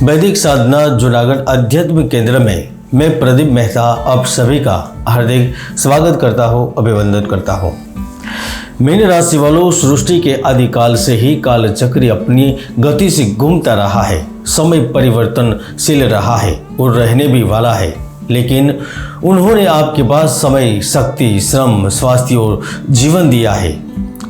वैदिक साधना जूनागढ़ अध्यात्म केंद्र में मैं प्रदीप मेहता आप सभी का हार्दिक स्वागत करता हूँ, अभिवंदन करता हूँ। मीन राशि वालों, सृष्टि के आदिकाल से ही काल चक्र अपनी गति से घूमता रहा है। समय परिवर्तनशील रहा है और रहने भी वाला है, लेकिन उन्होंने आपके पास समय, शक्ति, श्रम, स्वास्थ्य और जीवन दिया है।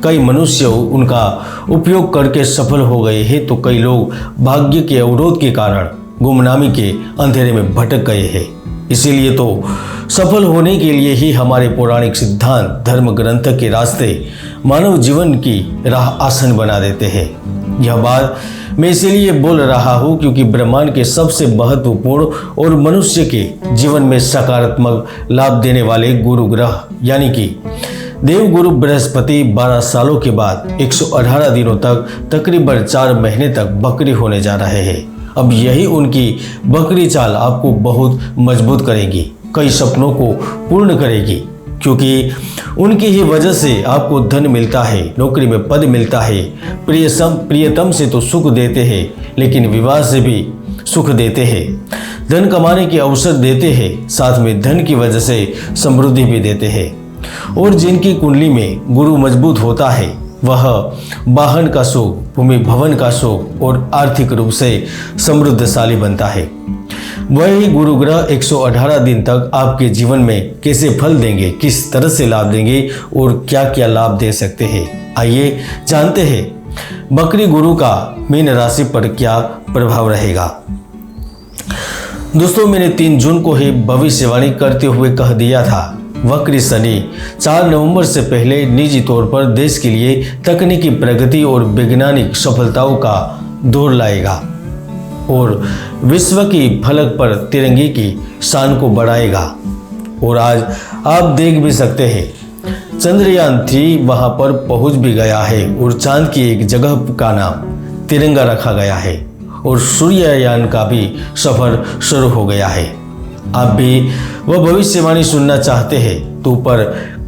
कई मनुष्य उनका उपयोग करके सफल हो गए हैं, तो कई लोग भाग्य के अवरोध के कारण गुमनामी के अंधेरे में भटक गए हैं। इसीलिए तो सफल होने के लिए ही हमारे पौराणिक सिद्धांत, धर्म ग्रंथ के रास्ते मानव जीवन की राह आसान बना देते हैं। यह बात मैं इसीलिए बोल रहा हूँ क्योंकि ब्रह्मांड के सबसे महत्वपूर्ण और मनुष्य के जीवन में सकारात्मक लाभ देने वाले गुरु ग्रह यानी कि देवगुरु बृहस्पति 12 सालों के बाद 118 दिनों तक तकरीबन 4 महीने तक बकरी होने जा रहे हैं। अब यही उनकी बकरी चाल आपको बहुत मजबूत करेगी, कई सपनों को पूर्ण करेगी, क्योंकि उनकी ही वजह से आपको धन मिलता है, नौकरी में पद मिलता है। प्रियतम से तो सुख देते हैं, लेकिन विवाह से भी सुख देते हैं। धन कमाने के अवसर देते हैं, साथ में धन की वजह से समृद्धि भी देते हैं। और जिनकी कुंडली में गुरु मजबूत होता है, वह वाहन का सुख, भूमि भवन का सुख और आर्थिक रूप से समृद्धशाली बनता है। वही गुरु ग्रह 118 दिन तक आपके जीवन में कैसे फल देंगे, किस तरह से लाभ देंगे और क्या क्या लाभ दे सकते हैं, आइए जानते हैं बकरी गुरु का मीन राशि पर क्या प्रभाव रहेगा। दोस्तों, मैंने 3 जून को ही भविष्यवाणी करते हुए कह दिया था, वक्री शनि 4 नवंबर से पहले निजी तौर पर देश के लिए तकनीकी प्रगति और वैज्ञानिक सफलताओं का दौर लाएगा और विश्व की फलक पर तिरंगे की शान को बढ़ाएगा। और आज आप देख भी सकते हैं चंद्रयान 3 वहां पर पहुंच भी गया है और चांद की एक जगह का नाम तिरंगा रखा गया है और सूर्ययान का भी सफर शुरू हो गया है। आप भी वह भविष्यवाणी सुनना चाहते हैं तो ऊपर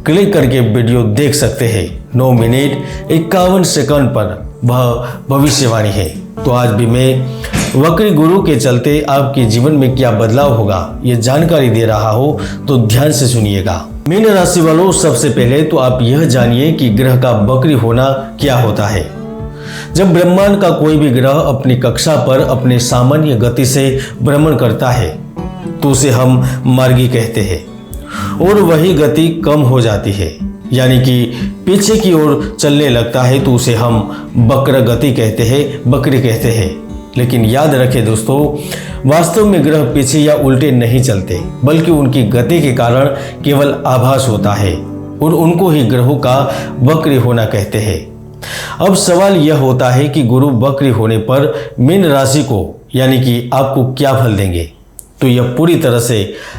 क्लिक करके वीडियो देख सकते हैं। 9 मिनट 51 सेकंड पर वह भविष्यवाणी है। तो आज भी मैं वक्री गुरु के चलते आपके जीवन में क्या बदलाव होगा ये जानकारी दे रहा हूँ, तो ध्यान से सुनिएगा। मीन राशि वालों, सबसे पहले तो आप यह जानिए कि ग्रह का वक्री होना क्या होता है। जब ब्रह्मांड का कोई भी ग्रह अपनी कक्षा पर अपने सामान्य गति से भ्रमण करता है तो उसे हम मार्गी कहते हैं और वही गति कम हो जाती है, यानी कि पीछे की ओर चलने लगता है तो उसे हम बक्र गति कहते हैं, बकरी कहते हैं। लेकिन याद रखें दोस्तों, वास्तव में ग्रह पीछे या उल्टे नहीं चलते, बल्कि उनकी गति के कारण केवल आभास होता है और उनको ही ग्रहों का वक्री होना कहते हैं। अब सवाल यह होता है कि गुरु वक्री होने पर मीन राशि को यानी कि आपको क्या फल देंगे। तो यह पूरी तरह से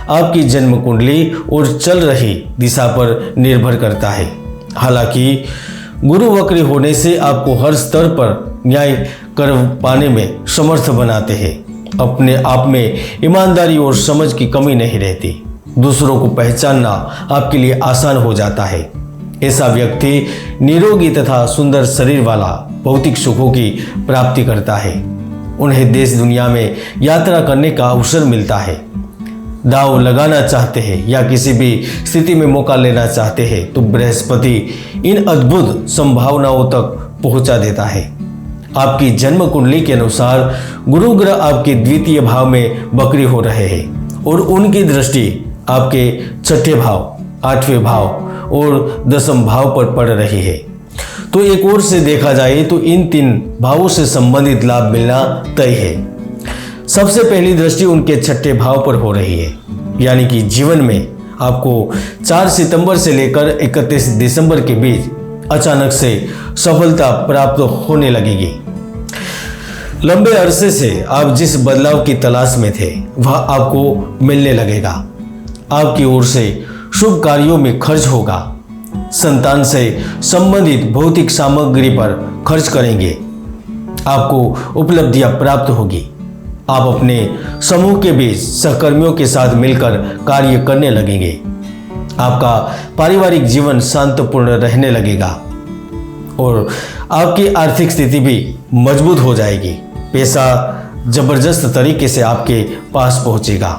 आपकी जन्म कुंडली और चल रही दिशा पर निर्भर करता है। हालांकि गुरु वक्री होने से आपको हर स्तर पर न्याय कर पाने में समर्थ बनाते हैं। अपने आप में ईमानदारी और समझ की कमी नहीं रहती। दूसरों को पहचानना आपके लिए आसान हो जाता है। ऐसा व्यक्ति निरोगी तथा सुंदर शरीर वाला भौतिक सुखों की प्राप्ति करता है। उन्हें देश दुनिया में यात्रा करने का अवसर मिलता है। दाव लगाना चाहते हैं या किसी भी स्थिति में मौका लेना चाहते हैं तो बृहस्पति इन अद्भुत संभावनाओं तक पहुंचा देता है। आपकी जन्म कुंडली के अनुसार गुरु ग्रह आपके द्वितीय भाव में वक्री हो रहे हैं और उनकी दृष्टि आपके 6ठे भाव, 8वें भाव और 10वें भाव पर पड़ रही है। तो एक ओर से देखा जाए तो इन 3 भावों से संबंधित लाभ मिलना तय है। सबसे पहली दृष्टि उनके 6ठे भाव पर हो रही है, यानी कि जीवन में आपको 4 सितंबर से लेकर 31 दिसंबर के बीच अचानक से सफलता प्राप्त होने लगेगी। लंबे अरसे से आप जिस बदलाव की तलाश में थे वह आपको मिलने लगेगा। आपकी ओर से शुभ कार्यों में खर्च होगा। संतान से संबंधित भौतिक सामग्री पर खर्च करेंगे। आपको उपलब्धियां प्राप्त होगी। आप अपने समूह के बीच सहकर्मियों के साथ मिलकर कार्य करने लगेंगे। आपका पारिवारिक जीवन शांतिपूर्ण रहने लगेगा और आपकी आर्थिक स्थिति भी मजबूत हो जाएगी। पैसा जबरदस्त तरीके से आपके पास पहुंचेगा।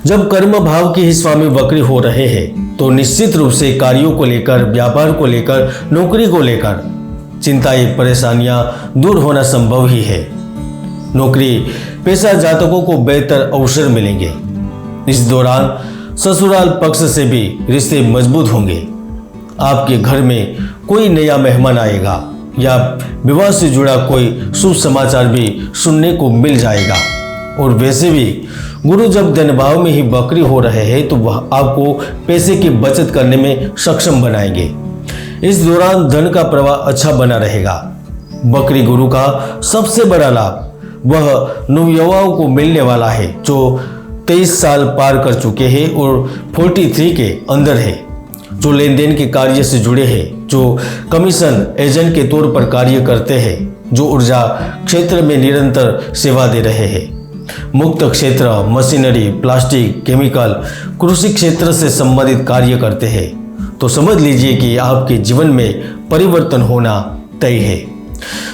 जब कर्म भाव के ही स्वामी वक्री हो रहे हैं तो निश्चित रूप से कार्यों को लेकर, व्यापार को लेकर, नौकरी को लेकर चिंताएं, परेशानियां दूर होना संभव ही है। नौकरी पेशा जातकों को बेहतर अवसर मिलेंगे। इस दौरान ससुराल पक्ष से भी रिश्ते मजबूत होंगे। आपके घर में कोई नया मेहमान आएगा या विवाह से जुड़ा कोई शुभ समाचार भी सुनने को मिल जाएगा। और वैसे भी गुरु जब धन भाव में ही वक्री हो रहे हैं तो वह आपको पैसे की बचत करने में सक्षम बनाएंगे। इस दौरान धन का प्रवाह अच्छा बना रहेगा। वक्री गुरु का सबसे बड़ा लाभ वह नवयुवाओं को मिलने वाला है जो 23 साल पार कर चुके हैं और 43 के अंदर है, जो लेन देन के कार्य से जुड़े हैं, जो कमीशन एजेंट के तौर पर कार्य करते हैं, जो ऊर्जा क्षेत्र में निरंतर सेवा दे रहे हैं, मुक्त क्षेत्र, मशीनरी, प्लास्टिक, केमिकल, कृषि क्षेत्र से संबंधित कार्य करते हैं, तो समझ लीजिए कि आपके जीवन में परिवर्तन होना तय है।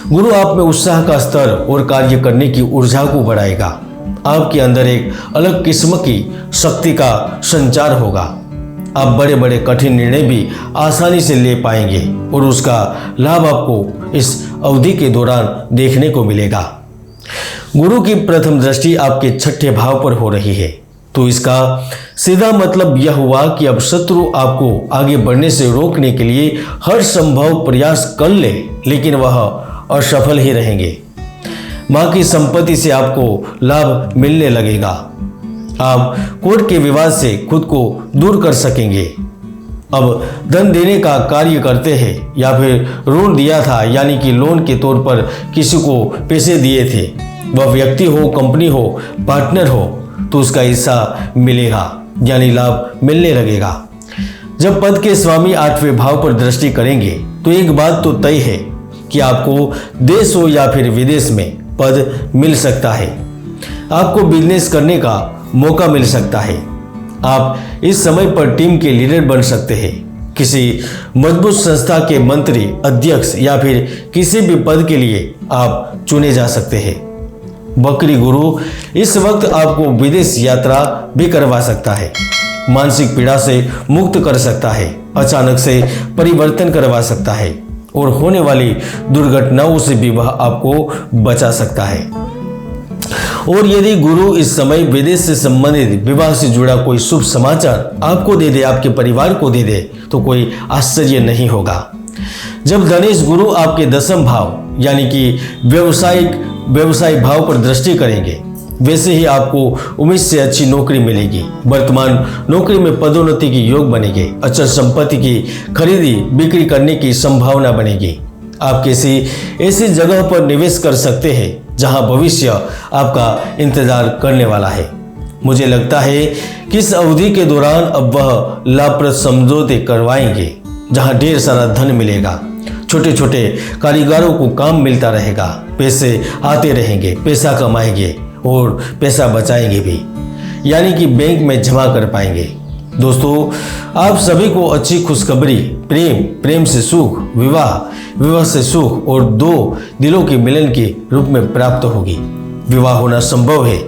गुरु आप में उत्साह का स्तर और कार्य करने की ऊर्जा को बढ़ाएगा। आपके अंदर एक अलग किस्म की शक्ति का संचार होगा। आप बड़े बड़े कठिन निर्णय भी आसानी से ले पाएंगे और उसका लाभ आपको इस अवधि के दौरान देखने को मिलेगा। गुरु की प्रथम दृष्टि आपके छठे भाव पर हो रही है, तो इसका सीधा मतलब यह हुआ कि अब शत्रु आपको आगे बढ़ने से रोकने के लिए हर संभव प्रयास कर ले, लेकिन वह असफल ही रहेंगे। मां की संपत्ति से आपको लाभ मिलने लगेगा। आप कोर्ट के विवाद से खुद को दूर कर सकेंगे। अब धन देने का कार्य करते हैं या फिर ऋण दिया था, यानी कि लोन के तौर पर किसी को पैसे दिए थे, वह व्यक्ति हो, कंपनी हो, पार्टनर हो, तो उसका हिस्सा मिलेगा, यानी लाभ मिलने लगेगा। जब पद के स्वामी 8वें भाव पर दृष्टि करेंगे तो एक बात तो तय है कि आपको देश हो या फिर विदेश में पद मिल सकता है। आपको बिजनेस करने का मौका मिल सकता है। आप इस समय पर टीम के लीडर बन सकते हैं। किसी मजबूत संस्था के मंत्री, अध्यक्ष या फिर किसी भी पद के लिए आप चुने जा सकते हैं। वक्री गुरु इस वक्त आपको विदेश यात्रा भी करवा सकता है, मानसिक पीड़ा से मुक्त कर सकता है, अचानक से परिवर्तन करवा सकता है और होने वाली दुर्घटनाओं से भी वह आपको बचा सकता है। और यदि गुरु इस समय विदेश से संबंधित विवाह से जुड़ा कोई शुभ समाचार आपको दे दे, आपके परिवार को दे दे, तो कोई आश्चर्य नहीं होगा। जब धनेश गुरु आपके 10वें भाव यानी कि व्यवसाय भाव पर दृष्टि करेंगे, वैसे ही आपको उम्मीद से अच्छी नौकरी मिलेगी। वर्तमान नौकरी में पदोन्नति की योग बनेंगे। अचल संपत्ति की खरीदी बिक्री करने की संभावना बनेगी। आप किसी ऐसी जगह पर निवेश कर सकते हैं जहां भविष्य आपका इंतजार करने वाला है। मुझे लगता है कि इस अवधि के दौरान अब वह लाभप्रद समझौते करवाएंगे जहां ढेर सारा धन मिलेगा। छोटे छोटे कारीगरों को काम मिलता रहेगा, पैसे आते रहेंगे, पैसा कमाएंगे और पैसा बचाएंगे भी, यानी कि बैंक में जमा कर पाएंगे। दोस्तों, आप सभी को अच्छी खुशखबरी प्रेम से सुख, विवाह से सुख और दो दिलों के मिलन के रूप में प्राप्त होगी। विवाह होना संभव है,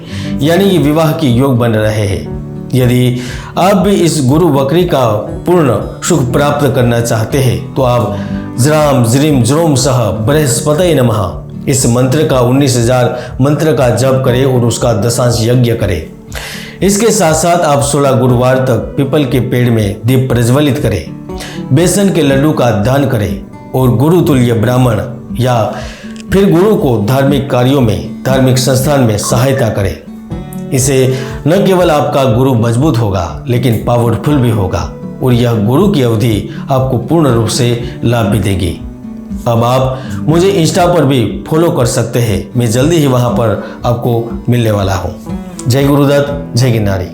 यानी कि विवाह के योग बन रहे हैं। यदि आप भी इस गुरु वक्री का पूर्ण सुख प्राप्त करना चाहते हैं तो आप ज्राम ज्रीम ज्रोम सह बृहस्पतये नमः इस मंत्र का 19,000 मंत्र का जप करें और उसका दशांश यज्ञ करें। इसके साथ साथ आप 16 गुरुवार तक पीपल के पेड़ में दीप प्रज्वलित करें, बेसन के लड्डू का दान करें और गुरु तुल्य ब्राह्मण या फिर गुरु को धार्मिक कार्यों में, धार्मिक संस्थान में सहायता करें। इसे न केवल आपका गुरु मजबूत होगा लेकिन पावरफुल भी होगा और यह गुरु की अवधि आपको पूर्ण रूप से लाभ भी देगी। अब आप मुझे इंस्टा पर भी फॉलो कर सकते हैं। मैं जल्दी ही वहां पर आपको मिलने वाला हूं। जय गुरुदत्त, जय गिरनारी।